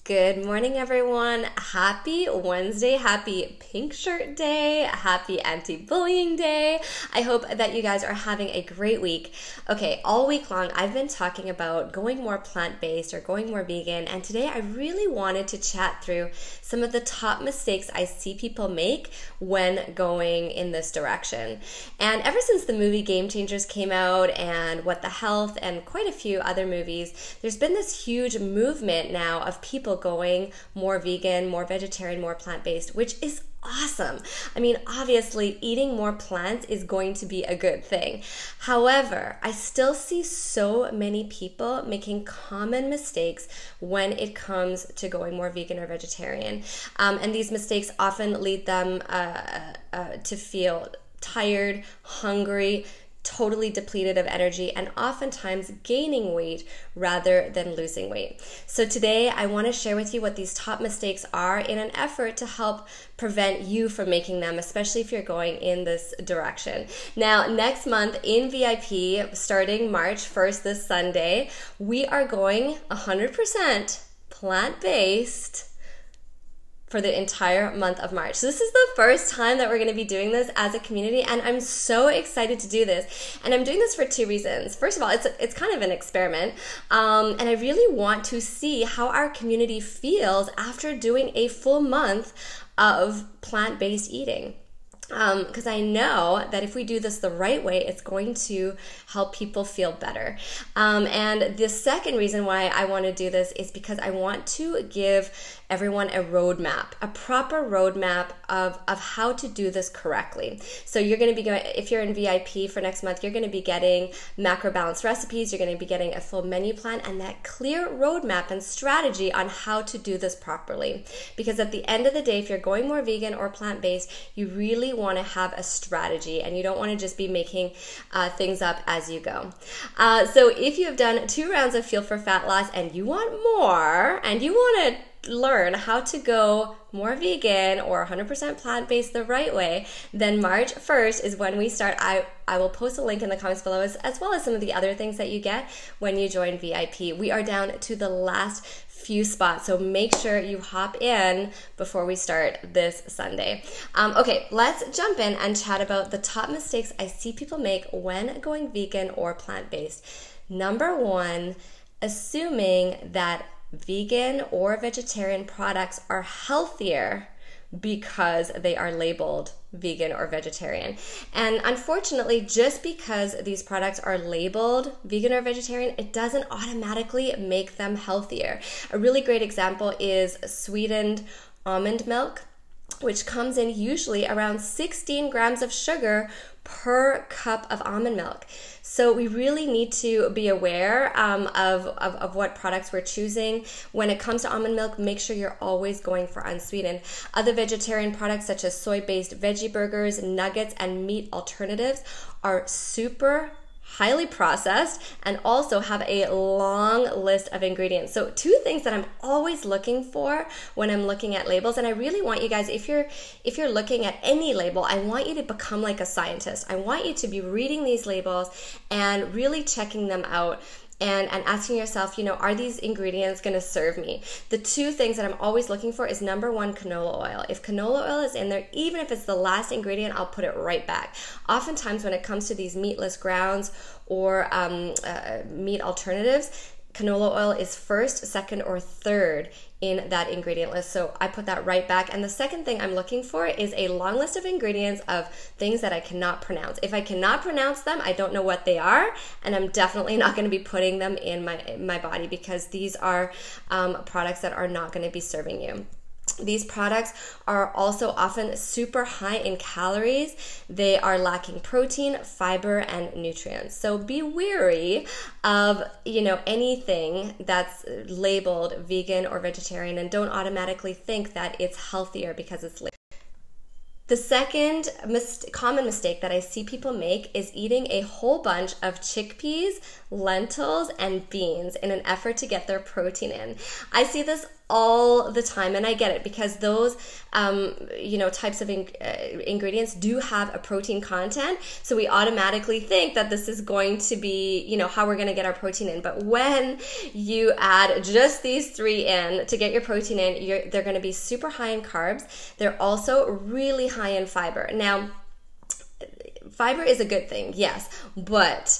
Good morning, everyone. Happy Wednesday. Happy Pink Shirt Day. Happy Anti-Bullying Day. I hope that you guys are having a great week. Okay, all week long, I've been talking about going more plant-based or going more vegan, and today I really wanted to chat through some of the top mistakes I see people make when going in this direction. And ever since the movie Game Changers came out and What the Health and quite a few other movies, there's been this huge movement now of people going more vegan, more vegetarian, more plant-based, which is awesome. I mean, obviously, eating more plants is going to be a good thing. However, I still see so many people making common mistakes when it comes to going more vegan or vegetarian. And these mistakes often lead them to feel tired, hungry, totally depleted of energy, and oftentimes gaining weight rather than losing weight. So today I want to share with you what these top mistakes are in an effort to help prevent you from making them, especially if you're going in this direction. Now, next month in VIP, starting March 1st, this Sunday, we are going 100% plant-based for the entire month of March. So this is the first time that we're going to be doing this as a community, and I'm so excited to do this. And I'm doing this for two reasons. First of all, it's kind of an experiment, and I really want to see how our community feels after doing a full month of plant-based eating. Because I know that if we do this the right way, it's going to help people feel better. And the second reason why I want to do this is because I want to give everyone a roadmap, a proper roadmap of how to do this correctly. So you're going to be going, if you're in VIP for next month, you're going to be getting macro balanced recipes, you're going to be getting a full menu plan and that clear roadmap and strategy on how to do this properly. Because at the end of the day, if you're going more vegan or plant-based, you really want to have a strategy and you don't want to just be making things up as you go. So if you have done 2 rounds of Fuel for Fat Loss and you want more and you want to learn how to go more vegan or 100% plant-based the right way, then March 1st is when we start. I will post a link in the comments below as well as some of the other things that you get when you join VIP. We are down to the last few spots, so make sure you hop in before we start this Sunday. Okay, let's jump in and chat about the top mistakes I see people make when going vegan or plant-based. Number 1, assuming that vegan or vegetarian products are healthier because they are labeled vegan or vegetarian. And unfortunately, just because these products are labeled vegan or vegetarian, it doesn't automatically make them healthier. A really great example is sweetened almond milk, which comes in usually around 16 grams of sugar per cup of almond milk. So we really need to be aware of what products we're choosing. When it comes to almond milk, make sure you're always going for unsweetened. Other vegetarian products such as soy-based veggie burgers, nuggets, and meat alternatives are super highly processed and also have a long list of ingredients. So 2 things that I'm always looking for when I'm looking at labels, and I really want you guys, if you're looking at any label, I want you to become like a scientist. I want you to be reading these labels and really checking them out and asking yourself, are these ingredients going to serve me? The 2 things that I'm always looking for is number 1, canola oil. If canola oil is in there, even if it's the last ingredient, I'll put it right back. Oftentimes when it comes to these meatless grounds or meat alternatives, canola oil is first, second, or third in that ingredient list. So I put that right back. And the second thing I'm looking for is a long list of ingredients of things that I cannot pronounce. If I cannot pronounce them, I don't know what they are, and I'm definitely not going to be putting them in my body because these are products that are not going to be serving you. These products are also often super high in calories. They are lacking protein, fiber, and nutrients. So be wary of, anything that's labeled vegan or vegetarian, and don't automatically think that it's healthier because it's labeled. The second common mistake that I see people make is eating a whole bunch of chickpeas, lentils, and beans in an effort to get their protein in. I see this all the time, and I get it because those types of ingredients do have a protein content, so we automatically think that this is going to be how we're going to get our protein in. But when you add just these three in to get your protein in, they're going to be super high in carbs. They're also really high in fiber. Now, fiber is a good thing, yes, but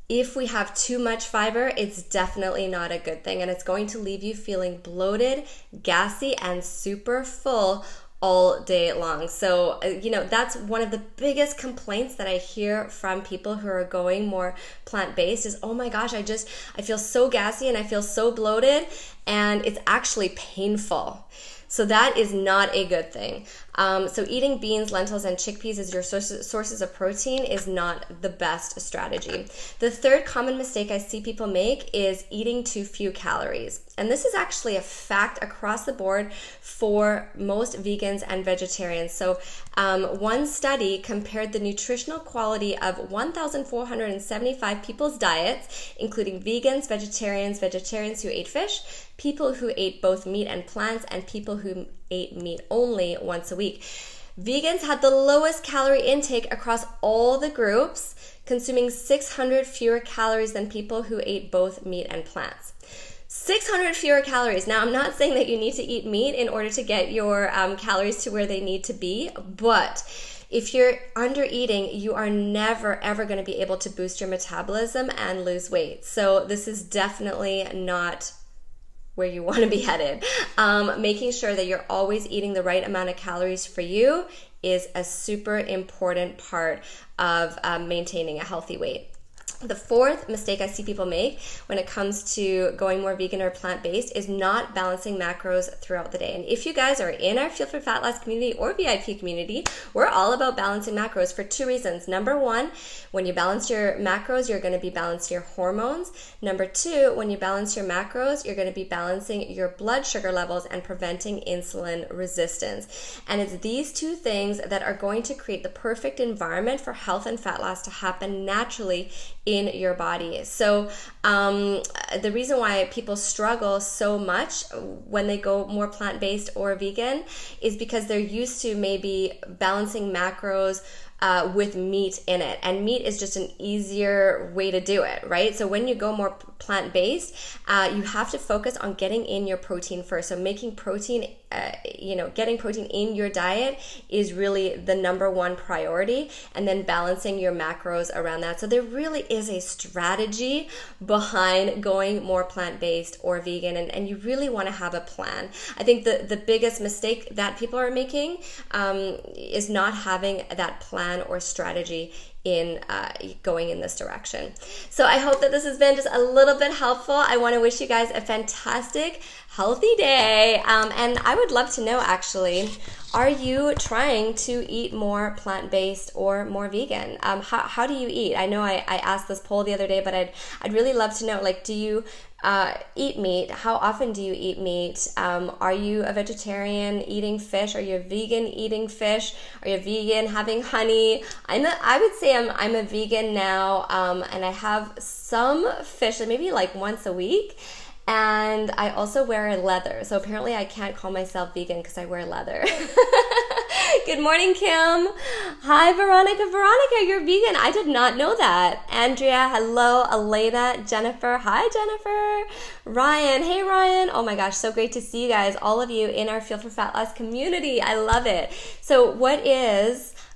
if we have too much fiber, it's definitely not a good thing, and it's going to leave you feeling bloated, gassy, and super full all day long. So, that's one of the biggest complaints that I hear from people who are going more plant-based is, oh my gosh, I feel so gassy and I feel so bloated, and it's actually painful. So that is not a good thing. So eating beans, lentils, and chickpeas as your sources of protein is not the best strategy. The third common mistake I see people make is eating too few calories. And this is actually a fact across the board for most vegans and vegetarians. So one study compared the nutritional quality of 1,475 people's diets, including vegans, vegetarians who ate fish, people who ate both meat and plants, and people who ate meat only once a week. Vegans had the lowest calorie intake across all the groups, consuming 600 fewer calories than people who ate both meat and plants. 600 fewer calories. Now, I'm not saying that you need to eat meat in order to get your calories to where they need to be, but if you're under eating, you are never ever going to be able to boost your metabolism and lose weight. So this is definitely not where you want to be headed. Making sure that you're always eating the right amount of calories for you is a super important part of maintaining a healthy weight. The fourth mistake I see people make when it comes to going more vegan or plant-based is not balancing macros throughout the day. And if you guys are in our Fuel for Fat Loss community or VIP community, we're all about balancing macros for two reasons. Number one, when you balance your macros, you're going to be balancing your hormones. Number two, when you balance your macros, you're going to be balancing your blood sugar levels and preventing insulin resistance. And it's these two things that are going to create the perfect environment for health and fat loss to happen naturally in your body. So the reason why people struggle so much when they go more plant-based or vegan is because they're used to maybe balancing macros with meat in it, and meat is just an easier way to do it, right? So when you go more plant-based, you have to focus on getting in your protein first. So making protein, getting protein in your diet is really the number one priority, and then balancing your macros around that. So there really is a strategy behind going more plant-based or vegan, and you really want to have a plan. I think the biggest mistake that people are making is not having that plan or strategy in going in this direction. So I hope that this has been just a little bit helpful. I want to wish you guys a fantastic, healthy day. And I would love to know, actually, are you trying to eat more plant-based or more vegan? How do you eat? I know I asked this poll the other day, but I'd really love to know, do you eat meat? How often do you eat meat? Are you a vegetarian eating fish? Are you a vegan eating fish? Are you a vegan having honey? I would say I'm a vegan now, and I have some fish, maybe once a week. And I also wear leather. So apparently I can't call myself vegan because I wear leather. Good morning, Kim. Hi, Veronica. Veronica, you're vegan. I did not know that. Andrea, hello. Elena, Jennifer. Hi, Jennifer. Ryan. Hey, Ryan. Oh my gosh, so great to see you guys, all of you in our Fuel for Fat Loss community. I love it. So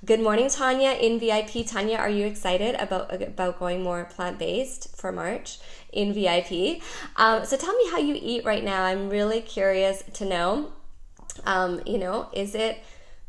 good morning, Tanya in VIP. Tanya, are you excited about going more plant-based for March in VIP? So tell me how you eat right now. I'm really curious to know. Is it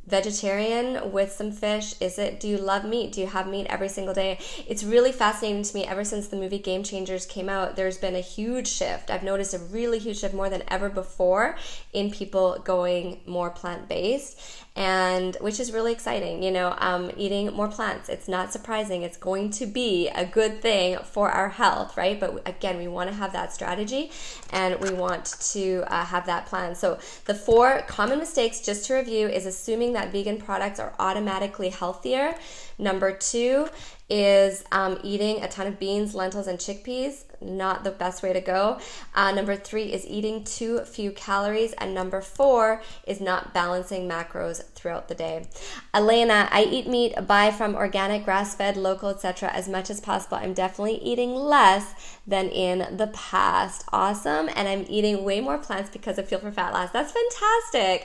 vegetarian with some fish? Do you love meat? Do you have meat every single day? It's really fascinating to me. Ever since the movie Game Changers came out, there's been a huge shift. I've noticed a really huge shift, more than ever before, in people going more plant-based, and which is really exciting. Eating more plants, it's not surprising. It's going to be a good thing for our health, right? But again, we want to have that strategy, and we want to have that plan. So the 4 common mistakes, just to review, is assuming that vegan products are automatically healthier. Number 2 is eating a ton of beans, lentils, and chickpeas. not the best way to go. Number 3 is eating too few calories. And number 4 is not balancing macros throughout the day. Elena, I eat meat, buy from organic, grass-fed, local, etc. as much as possible. I'm definitely eating less than in the past. Awesome. And I'm eating way more plants because of Fuel for Fat Loss. That's fantastic.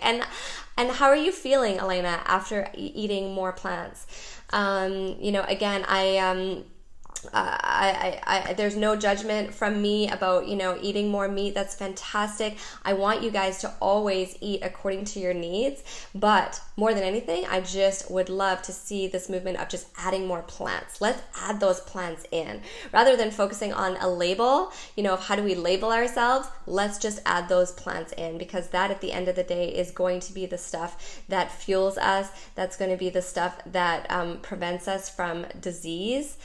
And how are you feeling, Elena, after eating more plants? Again, there's no judgment from me about, eating more meat. That's fantastic. I want you guys to always eat according to your needs. But more than anything, I just would love to see this movement of just adding more plants. Let's add those plants in. Rather than focusing on a label, of how do we label ourselves, let's just add those plants in, because that at the end of the day is going to be the stuff that fuels us. That's going to be the stuff that prevents us from disease.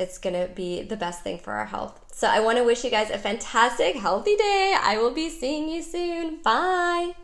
It's gonna be the best thing for our health. So I want to wish you guys a fantastic, healthy day. I will be seeing you soon. Bye.